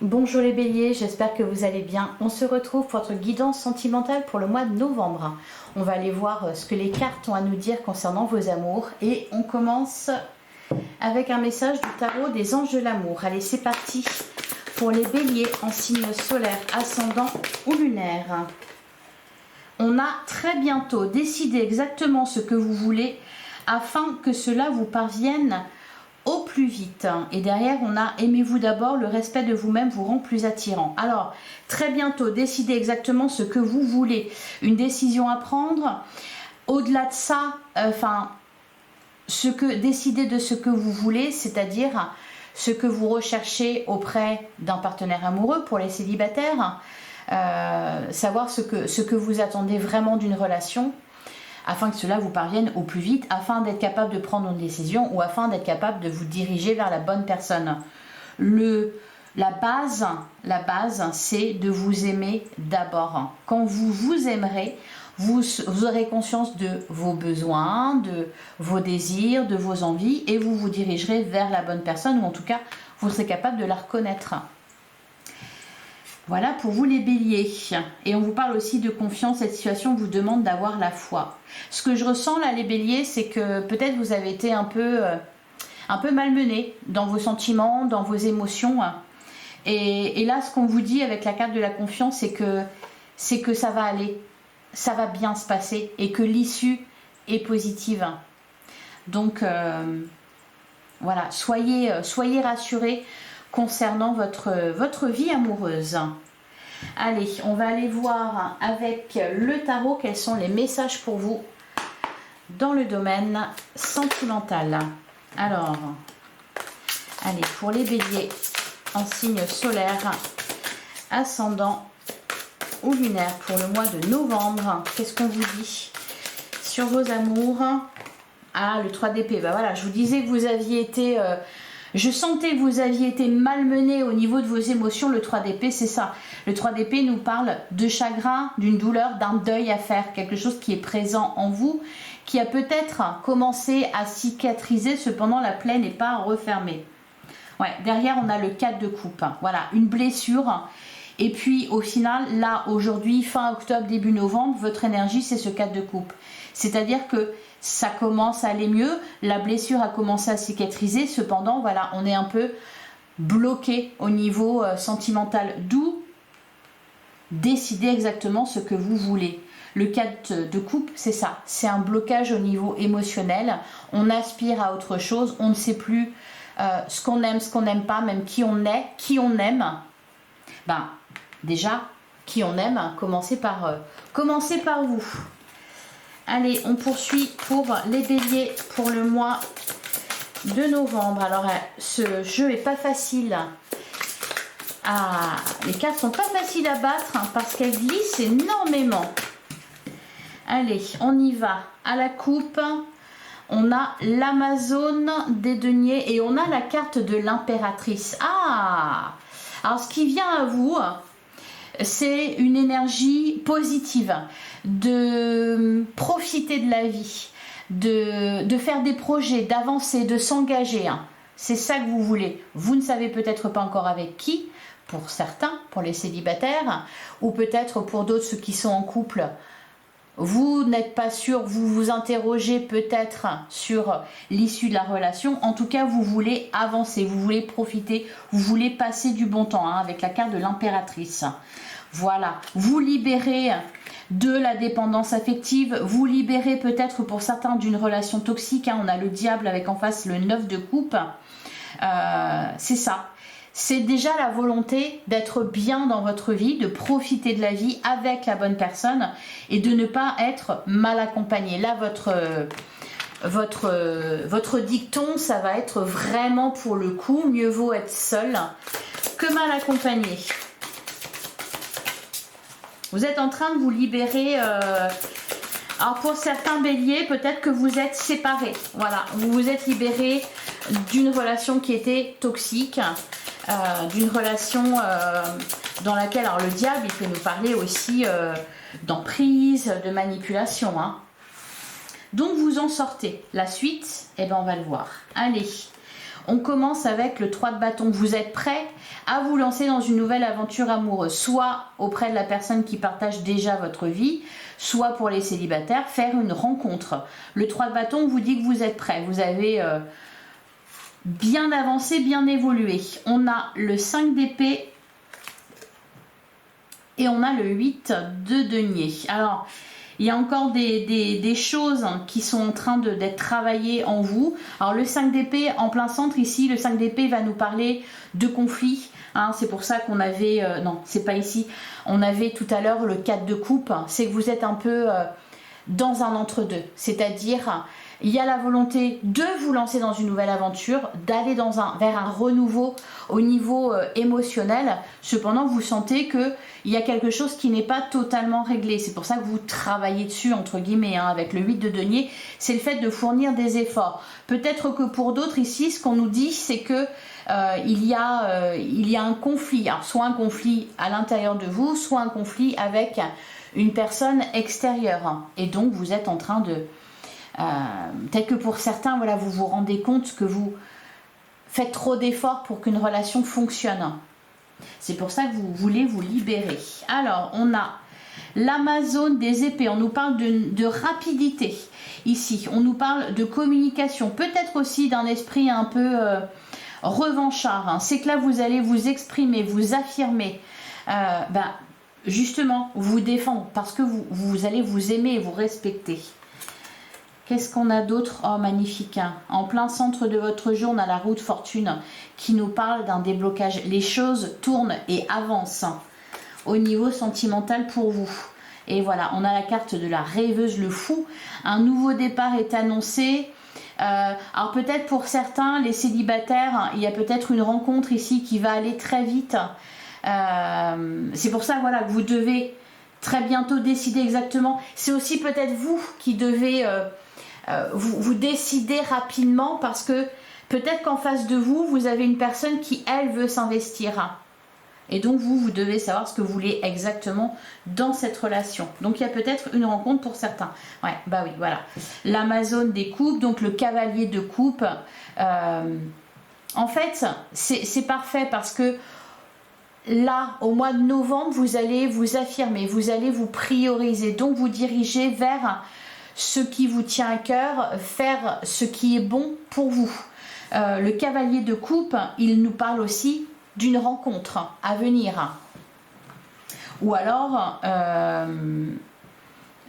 Bonjour les béliers, j'espère que vous allez bien. On se retrouve pour votre guidance sentimentale pour le mois de novembre. On va aller voir ce que les cartes ont à nous dire concernant vos amours. Et on commence avec un message du tarot des anges de l'amour. Allez, c'est parti pour les béliers en signe solaire, ascendant ou lunaire. On a très bientôt décidé exactement ce que vous voulez afin que cela vous parvienne au plus vite. Et derrière, on a aimez-vous d'abord, le respect de vous-même vous rend plus attirant. Alors, très bientôt, décidez exactement ce que vous voulez. Une décision à prendre. Au-delà de ça, décider de ce que vous voulez, c'est-à-dire ce que vous recherchez auprès d'un partenaire amoureux pour les célibataires. Savoir ce que vous attendez vraiment d'une relation, afin que cela vous parvienne au plus vite, afin d'être capable de prendre une décision ou afin d'être capable de vous diriger vers la bonne personne. La base, c'est de vous aimer d'abord. Quand vous vous aimerez, vous aurez conscience de vos besoins, de vos désirs, de vos envies, et vous vous dirigerez vers la bonne personne, ou en tout cas, vous serez capable de la reconnaître. Voilà pour vous les béliers. Et on vous parle aussi de confiance. Cette situation vous demande d'avoir la foi. Ce que je ressens là les béliers, c'est que peut-être vous avez été un peu malmené dans vos sentiments, dans vos émotions. Et là, ce qu'on vous dit avec la carte de la confiance, c'est que ça va aller. Ça va bien se passer et que l'issue est positive. Donc, voilà, soyez rassurés concernant votre vie amoureuse. Allez, on va aller voir avec le tarot quels sont les messages pour vous dans le domaine sentimental. Alors, allez, pour les béliers en signe solaire, ascendant ou lunaire pour le mois de novembre, qu'est-ce qu'on vous dit sur vos amours? Ah, le 3 d'épée, bah voilà, je vous disais que vous aviez été... je sentais que vous aviez été malmené au niveau de vos émotions. Le 3 d'épée, c'est ça. Le 3 d'épée nous parle de chagrin, d'une douleur, d'un deuil à faire. Quelque chose qui est présent en vous, qui a peut-être commencé à cicatriser. Cependant, la plaie n'est pas refermée. Ouais, derrière, on a le 4 de coupe. Voilà, une blessure. Et puis, au final, là, aujourd'hui, fin octobre, début novembre, votre énergie, c'est ce 4 de coupe. C'est-à-dire que ça commence à aller mieux, la blessure a commencé à cicatriser, cependant, voilà, on est un peu bloqué au niveau sentimental, d'où décider exactement ce que vous voulez. Le 4 de coupe, c'est ça, c'est un blocage au niveau émotionnel, on aspire à autre chose, on ne sait plus ce qu'on aime, ce qu'on n'aime pas, même qui on est, qui on aime. Ben, déjà, qui on aime, commencez par vous. Allez, on poursuit pour les béliers pour le mois de novembre. Alors, ce jeu est pas facile. Ah, les cartes sont pas faciles à battre parce qu'elles glissent énormément. Allez, on y va. À la coupe, on a l'Amazone des deniers et on a la carte de l'impératrice. Ah! Alors, ce qui vient à vous... c'est une énergie positive, de profiter de la vie, de faire des projets, d'avancer, de s'engager. C'est ça que vous voulez. Vous ne savez peut-être pas encore avec qui, pour certains, pour les célibataires, ou peut-être pour d'autres, ceux qui sont en couple. Vous n'êtes pas sûr, vous vous interrogez peut-être sur l'issue de la relation. En tout cas, vous voulez avancer, vous voulez profiter, vous voulez passer du bon temps avec la carte de l'impératrice. Voilà, vous libérez de la dépendance affective, vous libérez peut-être pour certains d'une relation toxique. On a le diable avec en face le 9 de coupe. C'est ça. C'est déjà la volonté d'être bien dans votre vie, de profiter de la vie avec la bonne personne et de ne pas être mal accompagné. Là, votre dicton, ça va être vraiment pour le coup, mieux vaut être seul que mal accompagné. Vous êtes en train de vous libérer. Alors pour certains béliers, peut-être que vous êtes séparés. Voilà, vous vous êtes libérés d'une relation qui était toxique. D'une relation dans laquelle, alors le diable, il peut nous parler aussi d'emprise, de manipulation. Donc vous en sortez. La suite, eh ben, on va le voir. Allez, On commence avec le 3 de bâton. Vous êtes prêt à vous lancer dans une nouvelle aventure amoureuse, soit auprès de la personne qui partage déjà votre vie, soit pour les célibataires, faire une rencontre. Le 3 de bâton vous dit que vous êtes prêt. Vous avez bien avancé, bien évolué. On a le 5 d'épée et on a le 8 de denier. Alors, il y a encore des choses qui sont en train d'être travaillées en vous. Alors, le 5 d'épée en plein centre ici, le 5 d'épée va nous parler de conflit. Hein, c'est pour ça qu'on avait... non, c'est pas ici. On avait tout à l'heure le 4 de coupe. C'est que vous êtes un peu dans un entre-deux. C'est-à-dire... il y a la volonté de vous lancer dans une nouvelle aventure, d'aller vers un renouveau au niveau émotionnel. Cependant, vous sentez qu'il y a quelque chose qui n'est pas totalement réglé. C'est pour ça que vous travaillez dessus, entre guillemets, hein, avec le 8 de denier. C'est le fait de fournir des efforts. Peut-être que pour d'autres ici, ce qu'on nous dit, c'est que il y a un conflit. Alors, soit un conflit à l'intérieur de vous, soit un conflit avec une personne extérieure. Et donc, vous êtes en train de... peut-être que pour certains, voilà, vous vous rendez compte que vous faites trop d'efforts pour qu'une relation fonctionne. C'est pour ça que vous voulez vous libérer. Alors, on a l'Amazone des épées. On nous parle de rapidité. Ici, on nous parle de communication. Peut-être aussi d'un esprit un peu revanchard. Hein. C'est que là, vous allez vous exprimer, vous affirmer. Justement, vous défendre. Parce que vous allez vous aimer et vous respecter. Qu'est-ce qu'on a d'autre? Oh, magnifique. Hein. En plein centre de votre jeu, on a la roue de fortune qui nous parle d'un déblocage. Les choses tournent et avancent au niveau sentimental pour vous. Et voilà, on a la carte de la rêveuse, le fou. Un nouveau départ est annoncé. Alors peut-être pour certains, les célibataires, il y a peut-être une rencontre ici qui va aller très vite. C'est pour ça, voilà, que vous devez très bientôt décider exactement. C'est aussi peut-être vous qui devez... vous décidez rapidement parce que peut-être qu'en face de vous, vous avez une personne qui, elle, veut s'investir. Et donc, vous devez savoir ce que vous voulez exactement dans cette relation. Donc, il y a peut-être une rencontre pour certains. Ouais, bah oui, voilà. L'Amazone des coupes, donc le cavalier de coupe. En fait, c'est parfait parce que là, au mois de novembre, vous allez vous affirmer, vous allez vous prioriser. Donc, vous dirigez vers... ce qui vous tient à cœur, faire ce qui est bon pour vous. Le cavalier de coupe, il nous parle aussi d'une rencontre à venir. Ou alors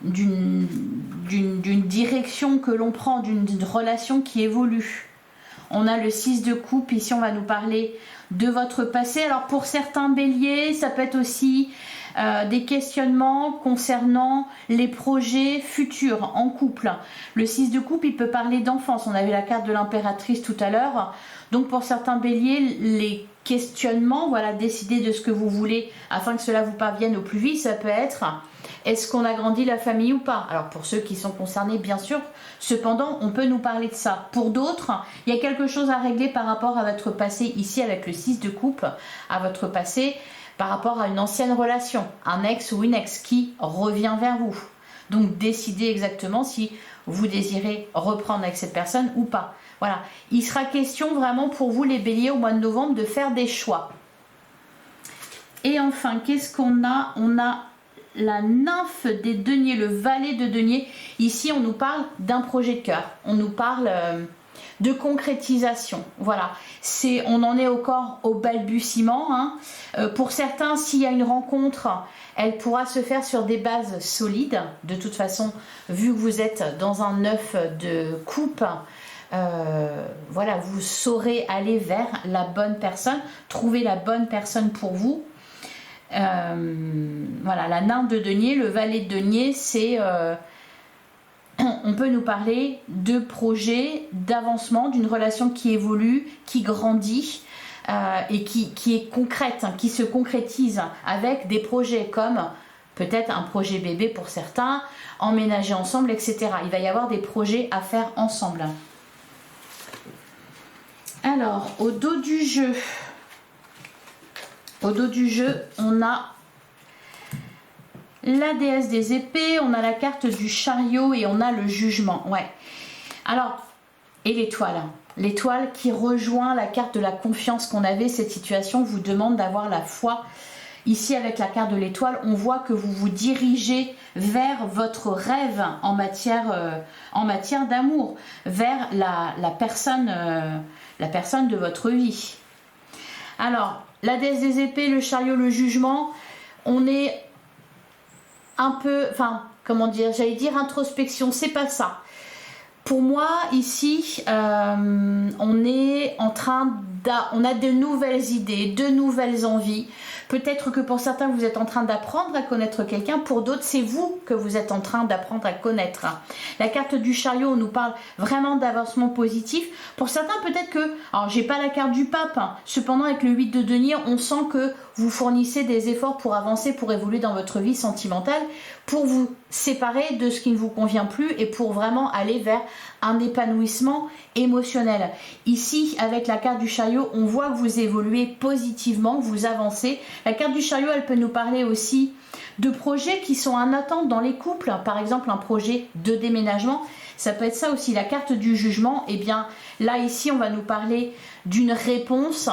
d'une direction que l'on prend, d'une relation qui évolue. On a le 6 de coupe, ici on va nous parler de votre passé. Alors pour certains béliers, ça peut être aussi... des questionnements concernant les projets futurs en couple. Le 6 de coupe, il peut parler d'enfance. On avait la carte de l'impératrice tout à l'heure. Donc pour certains béliers, les questionnements, voilà, décider de ce que vous voulez afin que cela vous parvienne au plus vite, ça peut être est-ce qu'on agrandit la famille ou pas? Alors pour ceux qui sont concernés, bien sûr, cependant, on peut nous parler de ça. Pour d'autres, il y a quelque chose à régler par rapport à votre passé, ici avec le 6 de coupe, à votre passé, par rapport à une ancienne relation, un ex ou une ex qui revient vers vous. Donc décidez exactement si vous désirez reprendre avec cette personne ou pas. Voilà, il sera question vraiment pour vous les béliers au mois de novembre de faire des choix. Et enfin, qu'est-ce qu'on a? On a la nymphe des deniers, le valet de denier. Ici, on nous parle d'un projet de cœur. On nous parle... de concrétisation, voilà, on en est encore au balbutiement, hein. Pour certains, s'il y a une rencontre, elle pourra se faire sur des bases solides, de toute façon, vu que vous êtes dans un 9 de coupe, voilà, vous saurez aller vers la bonne personne, trouver la bonne personne pour vous. Voilà, la nymphe de denier, le valet de denier, c'est... on peut nous parler de projets, d'avancement, d'une relation qui évolue, qui grandit et qui est concrète, hein, qui se concrétise avec des projets comme peut-être un projet bébé pour certains, emménager ensemble, etc. Il va y avoir des projets à faire ensemble. Alors, au dos du jeu, on a la déesse des épées, on a la carte du chariot et on a le jugement. Ouais. Alors, et l'étoile. L'étoile qui rejoint la carte de la confiance qu'on avait, cette situation vous demande d'avoir la foi. Ici, avec la carte de l'étoile, on voit que vous vous dirigez vers votre rêve en matière d'amour, vers la personne de votre vie. Alors, la déesse des épées, le chariot, le jugement, on est un peu, enfin, comment dire, j'allais dire introspection, c'est pas ça. Pour moi, ici, on est en train on a de nouvelles idées, de nouvelles envies. Peut-être que pour certains, vous êtes en train d'apprendre à connaître quelqu'un. Pour d'autres, c'est vous que vous êtes en train d'apprendre à connaître. La carte du chariot nous parle vraiment d'avancement positif. Pour certains, peut-être que... Alors, j'ai pas la carte du pape. Cependant, avec le 8 de denier, on sent que vous fournissez des efforts pour avancer, pour évoluer dans votre vie sentimentale, pour vous séparer de ce qui ne vous convient plus et pour vraiment aller vers un épanouissement émotionnel. Ici, avec la carte du chariot, on voit que vous évoluez positivement, vous avancez. La carte du chariot, elle peut nous parler aussi de projets qui sont en attente dans les couples. Par exemple, un projet de déménagement. Ça peut être ça aussi. La carte du jugement, eh bien, là, ici, on va nous parler d'une réponse,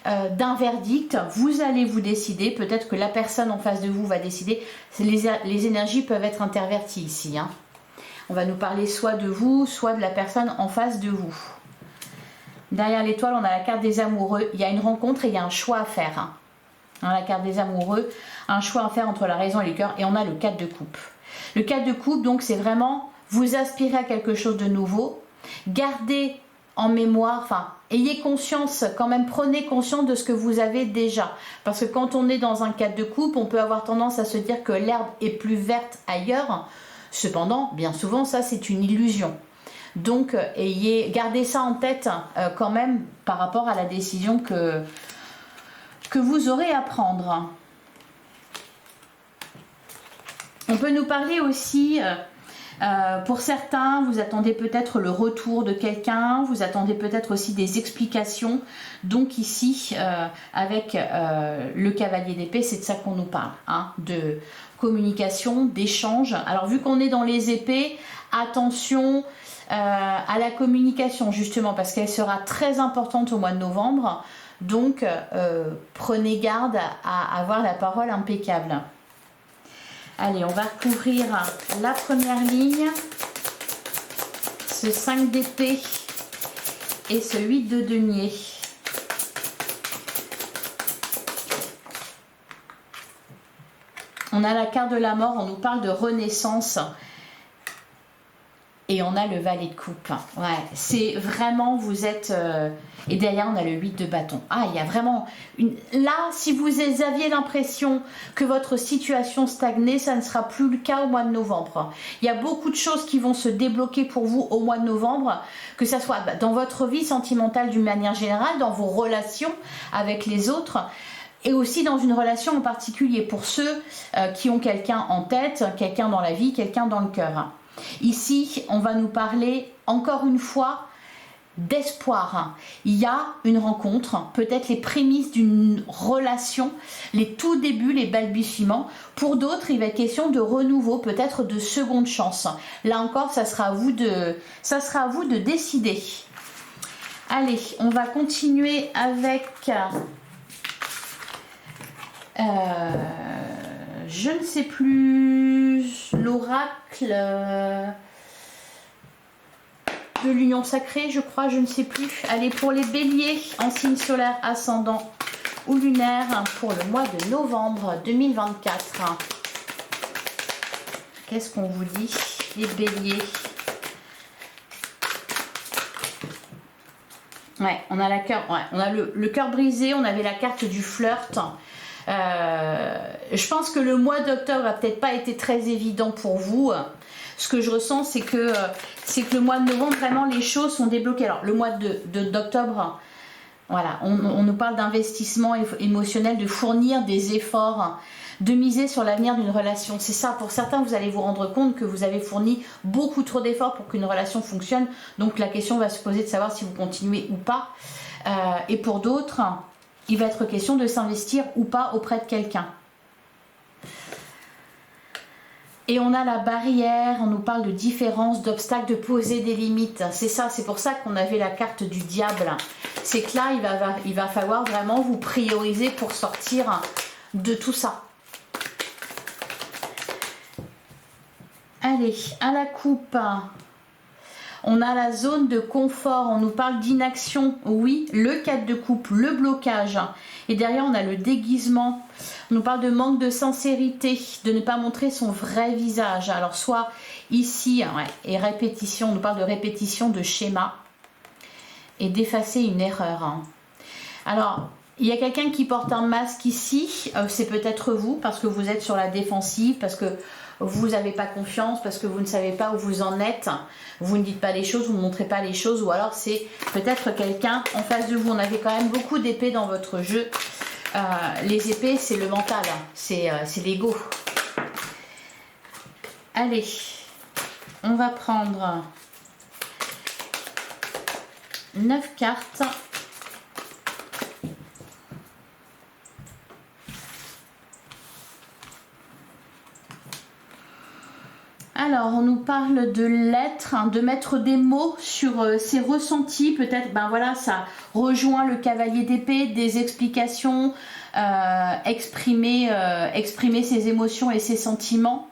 d'un verdict. Vous allez vous décider. Peut-être que la personne en face de vous va décider. Les énergies peuvent être interverties ici, hein. On va nous parler soit de vous, soit de la personne en face de vous. Derrière l'étoile, on a la carte des amoureux. Il y a une rencontre et il y a un choix à faire, hein. Dans la carte des amoureux, un choix à faire entre la raison et le cœur. Et on a le 4 de coupe. Le 4 de coupe, donc, c'est vraiment vous aspirer à quelque chose de nouveau. Gardez en mémoire, enfin, ayez conscience, quand même, prenez conscience de ce que vous avez déjà. Parce que quand on est dans un 4 de coupe, on peut avoir tendance à se dire que l'herbe est plus verte ailleurs. Cependant, bien souvent, ça, c'est une illusion. Donc, gardez ça en tête quand même par rapport à la décision que vous aurez à prendre. On peut nous parler aussi, pour certains, vous attendez peut-être le retour de quelqu'un, vous attendez peut-être aussi des explications. Donc ici, avec le cavalier d'épée, c'est de ça qu'on nous parle, hein, de communication, d'échange. Alors vu qu'on est dans les épées, attention à la communication justement, parce qu'elle sera très importante au mois de novembre. Donc, prenez garde à avoir la parole impeccable. Allez, on va recouvrir la première ligne, ce 5 d'épée et ce 8 de denier. On a la carte de la mort, on nous parle de renaissance. Et on a le valet de coupe. Ouais, c'est vraiment, vous êtes... et derrière, on a le 8 de bâton. Ah, il y a vraiment... Là, si vous aviez l'impression que votre situation stagnait, ça ne sera plus le cas au mois de novembre. Il y a beaucoup de choses qui vont se débloquer pour vous au mois de novembre, que ce soit dans votre vie sentimentale d'une manière générale, dans vos relations avec les autres, et aussi dans une relation en particulier pour ceux qui ont quelqu'un en tête, quelqu'un dans la vie, quelqu'un dans le cœur. Ici, on va nous parler encore une fois d'espoir. Il y a une rencontre, peut-être les prémices d'une relation, les tout débuts, les balbutiements. Pour d'autres, il va être question de renouveau, peut-être de seconde chance. Là encore, ça sera à vous de décider. Allez, on va continuer avec... je ne sais plus, l'oracle de l'union sacrée, je crois, je ne sais plus. Allez, pour les béliers en signe solaire, ascendant ou lunaire, pour le mois de novembre 2024. Qu'est-ce qu'on vous dit, les béliers? Ouais, on a on a le cœur brisé, on avait la carte du flirt. Je pense que le mois d'octobre n'a peut-être pas été très évident pour vous. Ce que je ressens, c'est que le mois de novembre, vraiment, les choses sont débloquées. Alors, le mois d'octobre, voilà, on nous parle d'investissement émotionnel, de fournir des efforts, de miser sur l'avenir d'une relation. C'est ça, pour certains, vous allez vous rendre compte que vous avez fourni beaucoup trop d'efforts pour qu'une relation fonctionne. Donc, la question va se poser de savoir si vous continuez ou pas. Et pour d'autres... il va être question de s'investir ou pas auprès de quelqu'un. Et on a la barrière, on nous parle de différence, d'obstacles, de poser des limites. C'est ça, c'est pour ça qu'on avait la carte du diable. C'est que là, il va falloir vraiment vous prioriser pour sortir de tout ça. Allez, à la coupe. On a la zone de confort, on nous parle d'inaction, oui, le 4 de coupe, le blocage. Et derrière, on a le déguisement. On nous parle de manque de sincérité, de ne pas montrer son vrai visage. Alors, soit ici, ouais, et répétition, on nous parle de répétition de schéma et d'effacer une erreur. Hein. Alors, il y a quelqu'un qui porte un masque ici, c'est peut-être vous, parce que vous êtes sur la défensive, parce que vous n'avez pas confiance, parce que vous ne savez pas où vous en êtes, vous ne dites pas les choses, vous ne montrez pas les choses, ou alors c'est peut-être quelqu'un en face de vous. On avait quand même beaucoup d'épées dans votre jeu. Les épées, c'est le mental, c'est l'ego. Allez, on va prendre 9 cartes. Alors, on nous parle de l'être, hein, de mettre des mots sur ses ressentis. Peut-être, ben voilà, ça rejoint le cavalier d'épée, des explications, exprimer ses émotions et ses sentiments.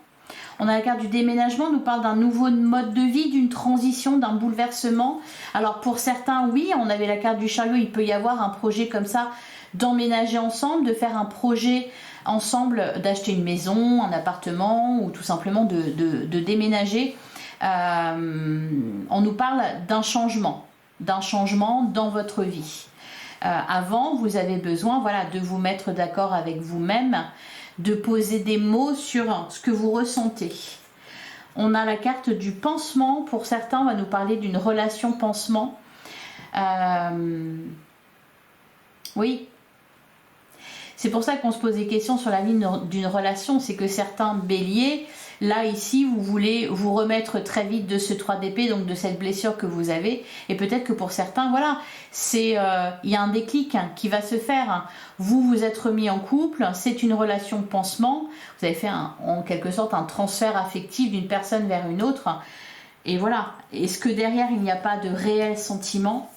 On a la carte du déménagement, on nous parle d'un nouveau mode de vie, d'une transition, d'un bouleversement. Alors, pour certains, oui, on avait la carte du chariot, il peut y avoir un projet comme ça, d'emménager ensemble, de faire un projet ensemble, d'acheter une maison, un appartement ou tout simplement de déménager. On nous parle d'un changement dans votre vie. Avant, vous avez besoin, voilà, de vous mettre d'accord avec vous-même, de poser des mots sur ce que vous ressentez. On a la carte du pansement. Pour certains, on va nous parler d'une relation pansement. Oui. C'est pour ça qu'on se pose des questions sur la ligne d'une relation. C'est que certains béliers, là, ici, vous voulez vous remettre très vite de ce 3 d'épée, donc de cette blessure que vous avez. Et peut-être que pour certains, voilà, il y a un déclic qui va se faire. Vous vous êtes remis en couple, c'est une relation pansement. Vous avez fait en quelque sorte un transfert affectif d'une personne vers une autre. Et voilà. Est-ce que derrière, il n'y a pas de réel sentiment ?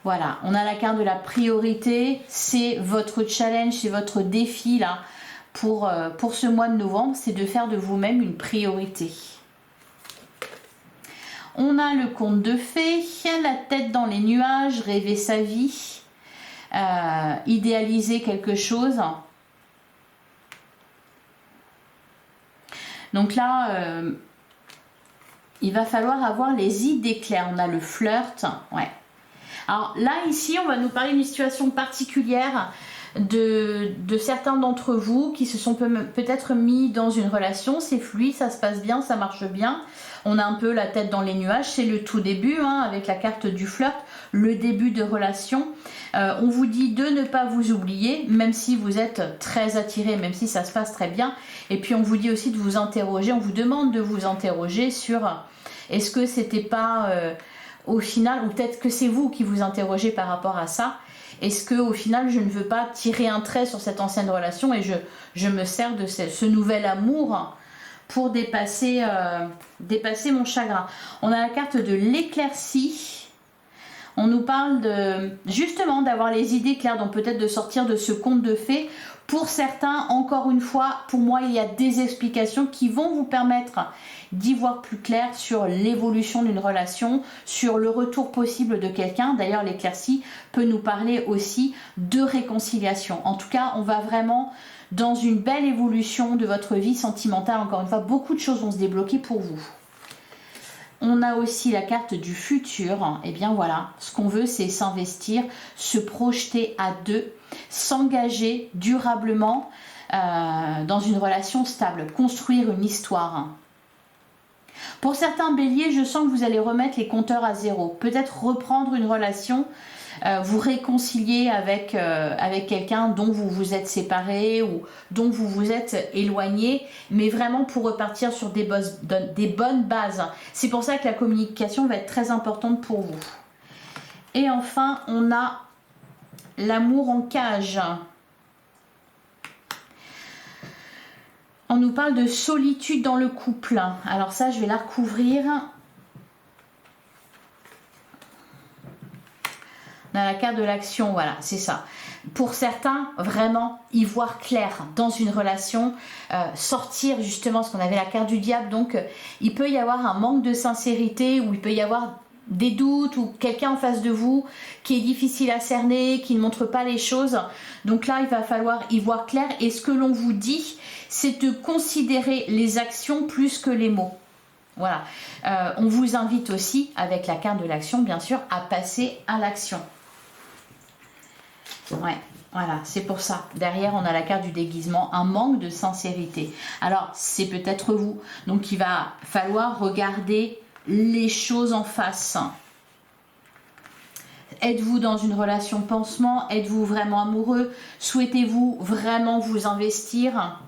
Voilà, on a la carte de la priorité, c'est votre challenge, c'est votre défi là pour ce mois de novembre, c'est de faire de vous-même une priorité. On a le conte de fées, la tête dans les nuages, rêver sa vie, idéaliser quelque chose. Donc là, il va falloir avoir les idées claires. On a le flirt, ouais. Alors là, ici, on va nous parler d'une situation particulière de certains d'entre vous qui se sont peut-être mis dans une relation. C'est fluide, ça se passe bien, ça marche bien. On a un peu la tête dans les nuages, c'est le tout début, hein, avec la carte du flirt, le début de relation. On vous dit de ne pas vous oublier, même si vous êtes très attiré, même si ça se passe très bien. Et puis on vous dit aussi de vous interroger, on vous demande de vous interroger sur est-ce que c'était pas... au final, ou peut-être que c'est vous qui vous interrogez par rapport à ça. Est-ce que au final, je ne veux pas tirer un trait sur cette ancienne relation et je me sers de ce nouvel amour pour dépasser mon chagrin. On a la carte de l'éclaircie. On nous parle justement d'avoir les idées claires, donc peut-être de sortir de ce conte de fées. Pour certains, encore une fois, pour moi, il y a des explications qui vont vous permettre d'y voir plus clair sur l'évolution d'une relation, sur le retour possible de quelqu'un. D'ailleurs, l'éclaircie peut nous parler aussi de réconciliation. En tout cas, on va vraiment dans une belle évolution de votre vie sentimentale. Encore une fois, beaucoup de choses vont se débloquer pour vous. On a aussi la carte du futur. Et bien voilà, ce qu'on veut, c'est s'investir, se projeter à deux, s'engager durablement dans une relation stable, construire une histoire. Pour certains béliers, je sens que vous allez remettre les compteurs à zéro. Peut-être reprendre une relation, vous réconcilier avec quelqu'un dont vous vous êtes séparé ou dont vous vous êtes éloigné, mais vraiment pour repartir sur des bonnes bases. C'est pour ça que la communication va être très importante pour vous. Et enfin, on a l'amour en cage. On nous parle de solitude dans le couple. Alors ça, je vais la recouvrir. Dans la carte de l'action, voilà, c'est ça. Pour certains, vraiment, y voir clair dans une relation, sortir justement, ce qu'on avait la carte du diable, donc il peut y avoir un manque de sincérité, ou il peut y avoir des doutes, ou quelqu'un en face de vous qui est difficile à cerner, qui ne montre pas les choses. Donc là, il va falloir y voir clair, et ce que l'on vous dit, c'est de considérer les actions plus que les mots. Voilà. On vous invite aussi, avec la carte de l'action, bien sûr, à passer à l'action. Ouais, voilà, c'est pour ça. Derrière, on a la carte du déguisement, un manque de sincérité. Alors, c'est peut-être vous. Donc, il va falloir regarder les choses en face. Êtes-vous dans une relation pansement? Êtes-vous vraiment amoureux? Souhaitez-vous vraiment vous investir?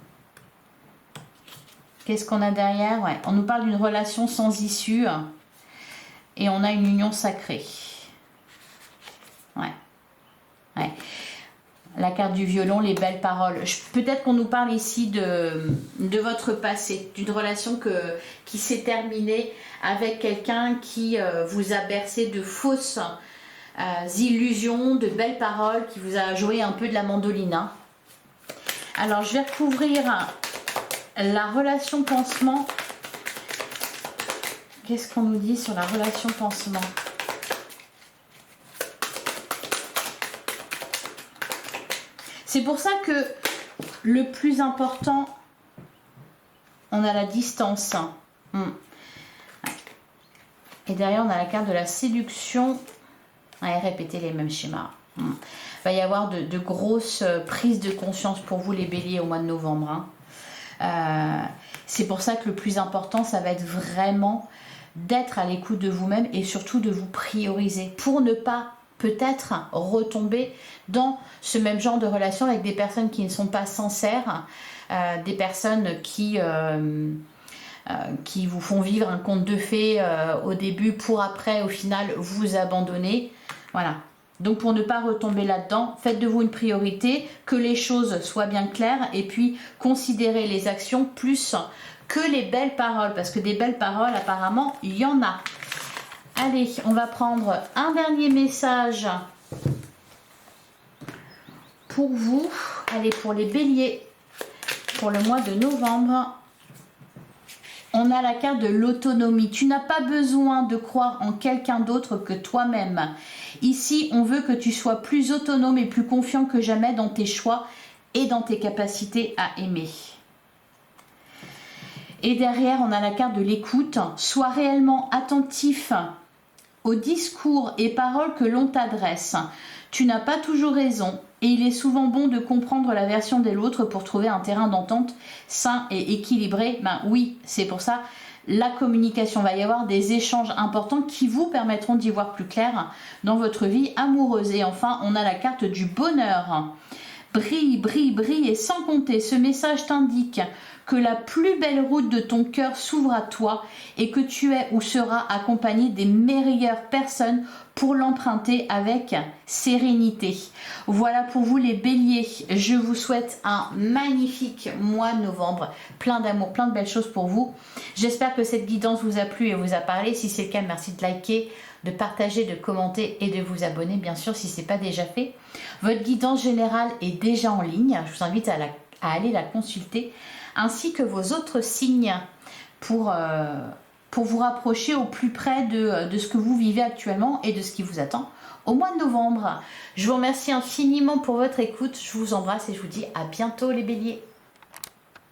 Qu'est-ce qu'on a derrière? Ouais, on nous parle d'une relation sans issue. Et on a une union sacrée. Ouais. Ouais. La carte du violon, les belles paroles. Peut-être qu'on nous parle ici de votre passé, d'une relation qui s'est terminée avec quelqu'un qui vous a bercé de fausses illusions, de belles paroles, qui vous a joué un peu de la mandolina. Alors, je vais recouvrir la relation pansement. Qu'est-ce qu'on nous dit sur la relation pansement ? C'est pour ça que le plus important, on a la distance. Et derrière, on a la carte de la séduction. Ouais, répétez les mêmes schémas. Il va y avoir de grosses prises de conscience pour vous, les béliers, au mois de novembre. C'est pour ça que le plus important, ça va être vraiment d'être à l'écoute de vous-même et surtout de vous prioriser pour ne pas peut-être retomber dans ce même genre de relation avec des personnes qui ne sont pas sincères, des personnes qui vous font vivre un conte de fées au début pour après au final vous abandonner. Voilà. Donc pour ne pas retomber là-dedans, faites de vous une priorité, que les choses soient bien claires et puis considérez les actions plus que les belles paroles, parce que des belles paroles apparemment il y en a. Allez, on va prendre un dernier message pour vous. Allez, pour les béliers, pour le mois de novembre, on a la carte de l'autonomie. Tu n'as pas besoin de croire en quelqu'un d'autre que toi-même. Ici, on veut que tu sois plus autonome et plus confiant que jamais dans tes choix et dans tes capacités à aimer. Et derrière, on a la carte de l'écoute. Sois réellement attentif aux discours et paroles que l'on t'adresse. Tu n'as pas toujours raison et il est souvent bon de comprendre la version de l'autre pour trouver un terrain d'entente sain et équilibré. Ben oui, c'est pour ça la communication. Va y avoir des échanges importants qui vous permettront d'y voir plus clair dans votre vie amoureuse. Et enfin, on a la carte du bonheur. Brille, brille, brille et sans compter. Ce message t'indique que la plus belle route de ton cœur s'ouvre à toi et que tu es ou seras accompagné des meilleures personnes pour l'emprunter avec sérénité. Voilà pour vous les béliers. Je vous souhaite un magnifique mois de novembre. Plein d'amour, plein de belles choses pour vous. J'espère que cette guidance vous a plu et vous a parlé. Si c'est le cas, merci de liker, de partager, de commenter et de vous abonner, bien sûr, si ce n'est pas déjà fait. Votre guidance générale est déjà en ligne. Je vous invite à aller la consulter, ainsi que vos autres signes pour vous rapprocher au plus près de ce que vous vivez actuellement et de ce qui vous attend au mois de novembre. Je vous remercie infiniment pour votre écoute. Je vous embrasse et je vous dis à bientôt les béliers.